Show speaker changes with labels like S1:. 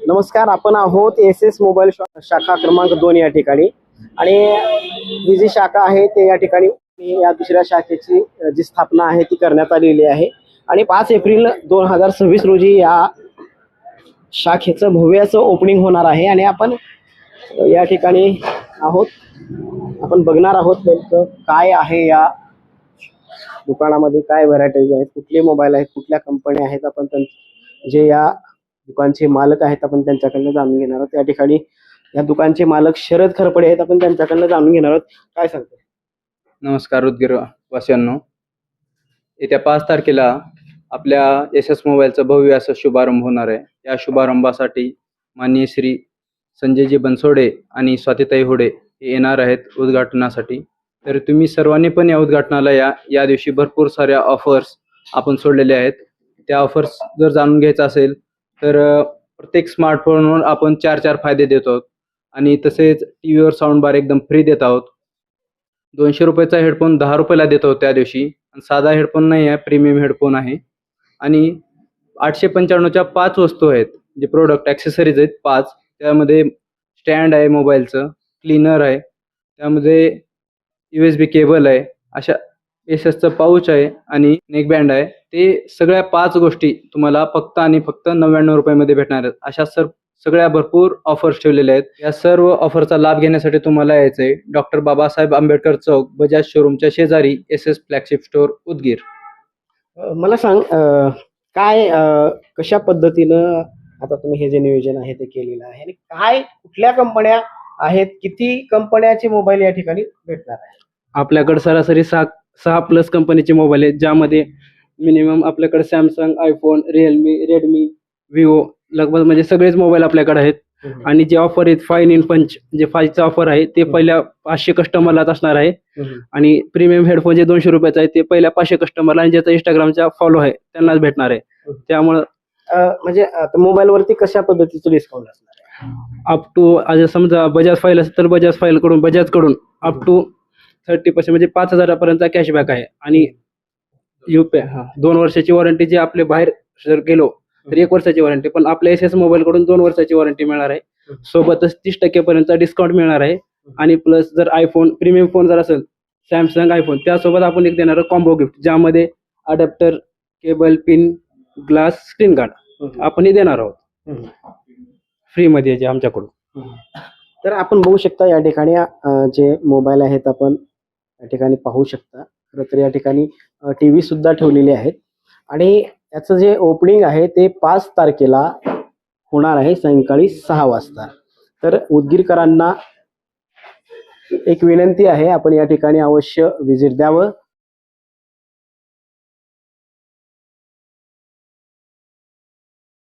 S1: नमस्कार, आपण आहोत एस मोबाईल शाखा क्रमांक 2 या ठिकाणी आणि ही जी शाखा आहे ते या ठिकाणी या दुसऱ्या शाखेची जी स्थापना आहे ती करण्यात आलेली आहे आणि 5 एप्रिल 2026 रोजी या शाखेचं भव्य असं ओपनिंग होणार आहे आणि आपण या ठिकाणी आहोत. आपण बघणार आहोत नेमकं काय आहे या दुकानामध्ये, काय व्हरायटीज आहेत, कुठले मोबाईल आहेत, कुठल्या कंपन्या आहेत. आपण जे या दुकानचे मालक आहेत आपण त्यांच्याकडनं जाणून घेणार आहोत. या ठिकाणी या दुकानचे मालक शरद खरपडे आहेत, आपण त्यांच्याकडनं जाणून घेणार आहोत. काय सांगतो?
S2: नमस्कार उदगीर वासियांनो, येत्या 5 तारखेला आपल्या एस मोबाईलचा भव्य असा शुभारंभ होणार आहे. या शुभारंभासाठी माननीय श्री संजयजी बनसोडे आणि स्वातीताई होडे हे येणार आहेत उद्घाटनासाठी. तर तुम्ही सर्वांनी पण या उद्घाटनाला या दिवशी भरपूर साऱ्या ऑफर्स आपण सोडलेल्या आहेत. त्या ऑफर्स जर जाणून घ्यायचं असेल तर प्रत्येक स्मार्टफोनवर आपण 4 फायदे देत आहोत आणि तसेच टी व्हीवर साऊंड बार एकदम फ्री देत आहोत. 200 रुपयाचा हेडफोन 10 रुपयाला देत आहोत त्या दिवशी. साधा हेडफोन नाही आहे, प्रीमियम हेडफोन आहे. आणि 895च्या 5 वस्तू आहेत, जे प्रोडक्ट ॲक्सेसरीज आहेत 5. त्यामध्ये स्टँड आहे मोबाईलचं, क्लीनर आहे, त्यामध्ये USB केबल आहे, अशा एसएसचं पाऊच आहे आणि नेकबँड आहे. ते सगळ्या 5 गोष्टी तुम्हाला फक्त आणि फक्त 99 रुपयामध्ये भेटणार आहेत. अशा सगळ्या भरपूर ऑफर्स ठेवलेल्या आहेत. या सर्व ऑफरचा लाभ घेण्यासाठी तुम्हाला यायचं आहे डॉक्टर बाबासाहेब आंबेडकर चौक, बजाज शोरूमच्या शेजारी, एस फ्लॅगशिप स्टोअर, उदगीर.
S1: मला सांग, काय कशा पद्धतीनं आता तुम्ही हे जे नियोजन आहे ते केलेलं आहे आणि काय कुठल्या कंपन्या आहेत, किती कंपन्याचे मोबाईल या ठिकाणी भेटणार आहे?
S3: आपल्याकडे सरासरी 6 प्लस कंपनीचे मोबाईल आहेत, ज्यामध्ये मिनिमम आपल्याकडे Samsung, iPhone, Realme, Redmi, Vivo लगभग म्हणजे सगळेच मोबाईल आपल्याकडे आहेत. आणि जे ऑफर आहेत 5 in 5 जे 5चा ऑफर आहे ते पहिल्या 500 कस्टमरलाच असणार आहे. आणि प्रीमियम हेडफोन जे 200 रुपयाचा आहे ते पहिल्या 500 कस्टमरला आणि ज्याचा इंस्टाग्रामचा फॉलो आहे त्यांनाच भेटणार आहे. त्यामुळं
S1: म्हणजे मोबाईलवरती कशा पद्धतीचं डिस्काउंट असणार आहे?
S3: अप टू आज समजा बजाज फाईल असेल तर बजाज कडून अप टू 30% म्हणजे 5,000पर्यंतचा कॅशबॅक आहे. आणि UPI 2 वर्षाची वॉरंटी, जे आपले बाहेर जर गेलो तर 1 वर्षाची वॉरंटी, पण आपल्या एस मोबाईल कडून 2 वर्षाची वॉरंटी मिळणार आहे. सोबतच 30% पर्यंत डिस्काउंट मिळणार आहे. आणि प्लस जर आयफोन प्रीमियम फोन जर असेल सॅमसंग आयफोन, त्यासोबत आपण एक देणार कॉम्बो गिफ्ट, ज्यामध्ये adapter, cable, pin, glass, screen guard आपणही देणार आहोत फ्रीमध्ये जे आमच्याकडून.
S1: तर आपण बघू शकता या ठिकाणी जे मोबाईल आहेत आपण या ठिकाणी पाहू शकता. खरं तर या ठिकाणी TV सुद्धा ठेवलेली आहेत आणि याचं जे ओपनिंग आहे ते 5 तारखेला होणार आहे सायंकाळी 6 वाजता. तर उदगीरकरांना एक विनंती आहे, आपण या ठिकाणी अवश्य व्हिजिट द्यावं.